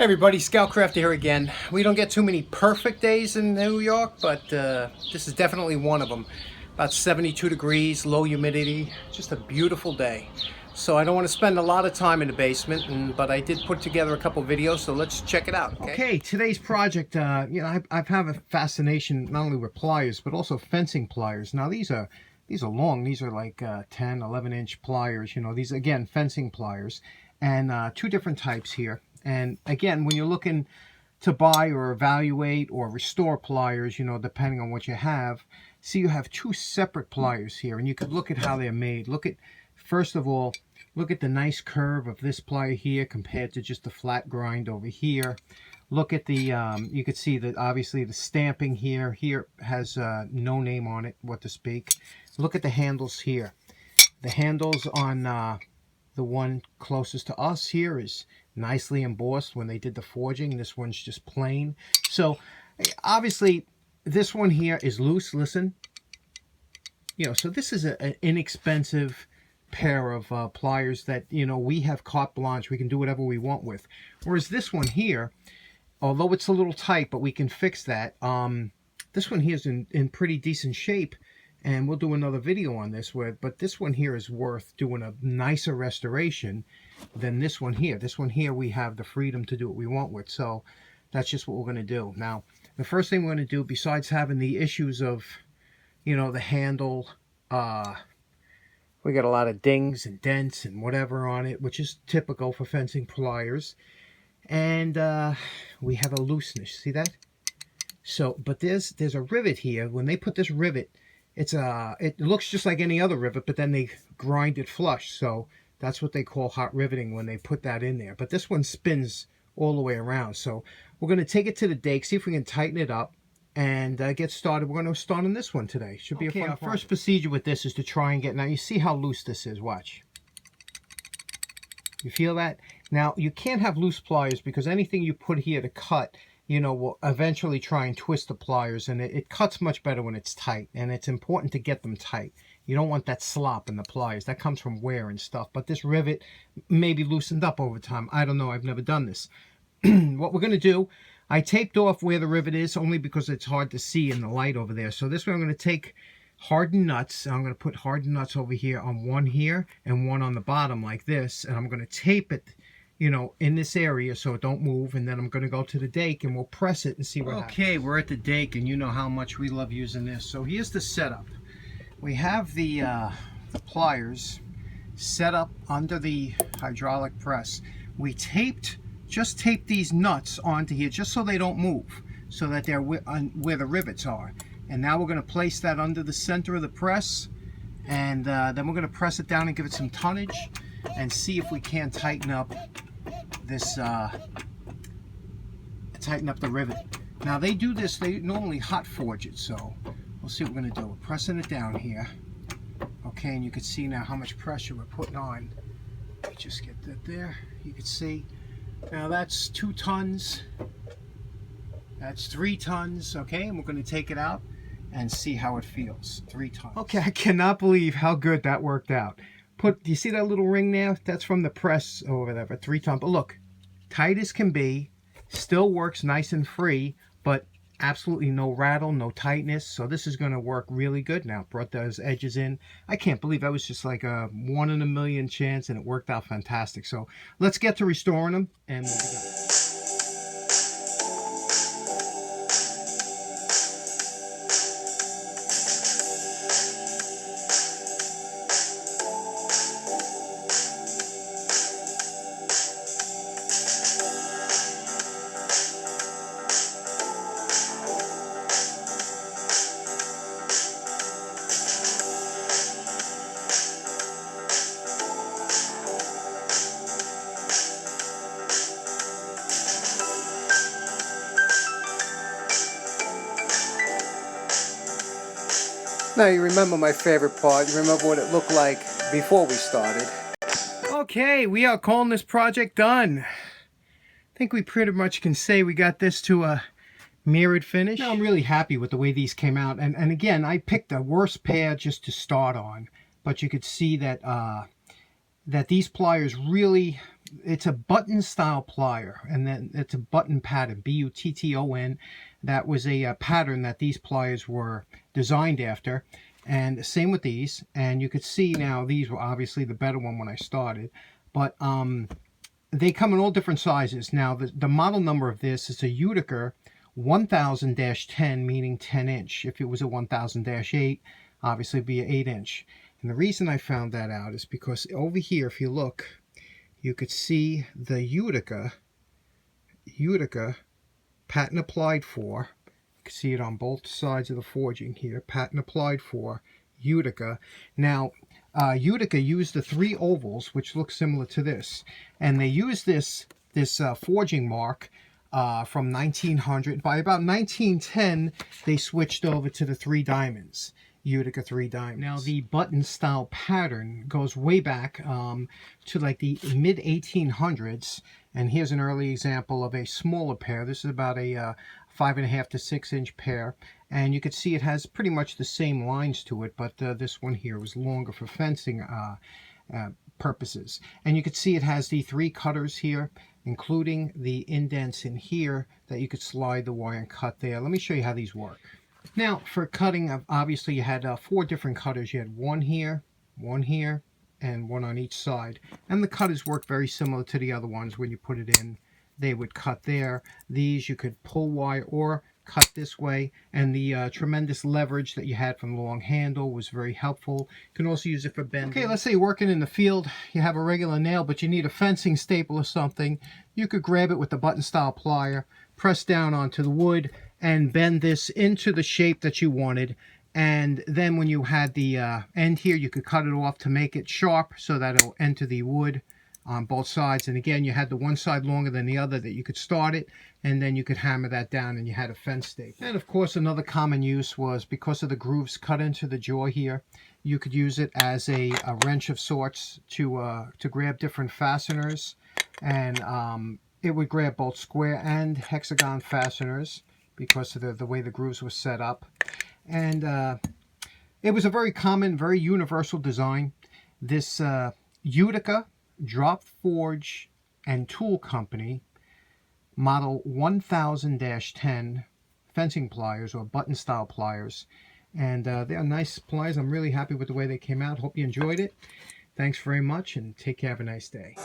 Hey everybody, Scoutcrafter here again. We don't get too many perfect days in New York, but this is definitely one of them. About 72 degrees, low humidity, just a beautiful day. So I don't want to spend a lot of time in the basement, but I did put together a couple videos, so let's check it out. Okay, today's project, I have a fascination not only with pliers, but also fencing pliers. Now these are long. These are like 10, 11-inch pliers. These again fencing pliers, and two different types here. And again, when you're looking to buy or evaluate or restore pliers, depending on what you have, see you have two separate pliers here, and you could look at how they're made. First of all, look at the nice curve of this plier here compared to just the flat grind over here. Look at the, you can see that obviously the stamping here has no name on it, what to speak. Look at the handles here. The handles on the one closest to us here is nicely embossed when they did the forging, and this one's just plain. So obviously this one here is loose. Listen, so this is an inexpensive pair of pliers that we have carte blanche. We can do whatever we want with. Whereas this one here, although it's a little tight, but we can fix that. This one here is in pretty decent shape, and we'll do another video on this but this one here is worth doing a nicer restoration than this one here. This one here we have the freedom to do what we want with, so that's just what we're going to do. Now, the first thing we're going to do, besides having the issues of, the handle, we got a lot of dings and dents and whatever on it, which is typical for fencing pliers, and we have a looseness. See that? So, but there's a rivet here. When they put this rivet, it looks just like any other rivet, but then they grind it flush. So that's what they call hot riveting when they put that in there. But this one spins all the way around. So we're going to take it to the dake, see if we can tighten it up, and get started. We're going to start on this one today. Should be a fun project. Our first procedure with this is to try and get, now you see how loose this is. Watch. You feel that? Now you can't have loose pliers because anything you put here to cut, will eventually try and twist the pliers, and it cuts much better when it's tight, and it's important to get them tight. You don't want that slop in the pliers. That comes from wear and stuff, but this rivet may be loosened up over time. I don't know. I've never done this. What we're going to do, I taped off where the rivet is only because it's hard to see in the light over there. So this way I'm going to take hardened nuts, and I'm going to put hardened nuts over here on one here and one on the bottom like this, and I'm going to tape it in this area so it don't move, and then I'm going to go to the dake and we'll press it and see what happens. Okay, we're at the dake, and you know how much we love using this. So here's the setup. We have the pliers set up under the hydraulic press. We just taped these nuts onto here just so they don't move, so that they're where the rivets are. And now we're going to place that under the center of the press, and then we're going to press it down and give it some tonnage and see if we can tighten up this, tighten up the rivet. Now they do this, they normally hot forge it, so we'll see what we're going to do. We're pressing it down here. Okay, and you can see now how much pressure we're putting on. Let me just get that there. You can see. Now that's 2 tons. That's 3 tons, okay? And we're going to take it out and see how it feels. 3 tons. Okay, I cannot believe how good that worked out. Do you see that little ring there? That's from the press or whatever, 3 tons. But look, tight as can be, still works nice and free, but absolutely no rattle, no tightness. So this is going to work really good now. Brought those edges in. I can't believe that was just like a 1 in a million chance, and it worked out fantastic. So let's get to restoring them, and we'll be done. Now you remember my favorite part. You remember what it looked like before we started. Okay, we are calling this project done. I think we pretty much can say we got this to a mirrored finish. Now I'm really happy with the way these came out. And again, I picked the worst pair just to start on. But you could see that that these pliers really it's a button style plier, and then it's a button pattern, B-U-T-T-O-N. That was a pattern that these pliers were designed after, and same with these. And you could see now these were obviously the better one when I started, but they come in all different sizes. Now the model number of this is a Utica 1000-10, meaning 10 inch. If it was a 1000-8, obviously it'd be an 8 inch. And the reason I found that out is because over here, if you look, you could see the Utica patent applied for. You can see it on both sides of the forging here, patent applied for Utica. Now, Utica used the 3 ovals, which look similar to this, and they used this forging mark from 1900. By about 1910, they switched over to the 3 diamonds. Utica 3 diamonds. Now the button style pattern goes way back to like the mid 1800s, and here's an early example of a smaller pair. This is about a 5.5 to 6 inch pair, and you can see it has pretty much the same lines to it, but this one here was longer for fencing purposes. And you can see it has the 3 cutters here, including the indents in here that you could slide the wire and cut there. Let me show you how these work. Now, for cutting, obviously you had 4 different cutters. You had one here, and one on each side. And the cutters work very similar to the other ones. When you put it in, they would cut there. These you could pull wire or cut this way. And the tremendous leverage that you had from the long handle was very helpful. You can also use it for bending. Okay, let's say you're working in the field. You have a regular nail, but you need a fencing staple or something. You could grab it with the button style plier, press down onto the wood, and bend this into the shape that you wanted. And then when you had the end here, you could cut it off to make it sharp so that it'll enter the wood on both sides. And again, you had the one side longer than the other that you could start it, and then you could hammer that down and you had a fence staple. And of course, another common use was because of the grooves cut into the jaw here, you could use it as a wrench of sorts to grab different fasteners. And it would grab both square and hexagon fasteners because of the way the grooves were set up. And it was a very common, very universal design. This Utica Drop Forge and Tool Company model 1000-10 fencing pliers, or button style pliers. And they're nice pliers. I'm really happy with the way they came out. Hope you enjoyed it. Thanks very much, and take care. Have a nice day.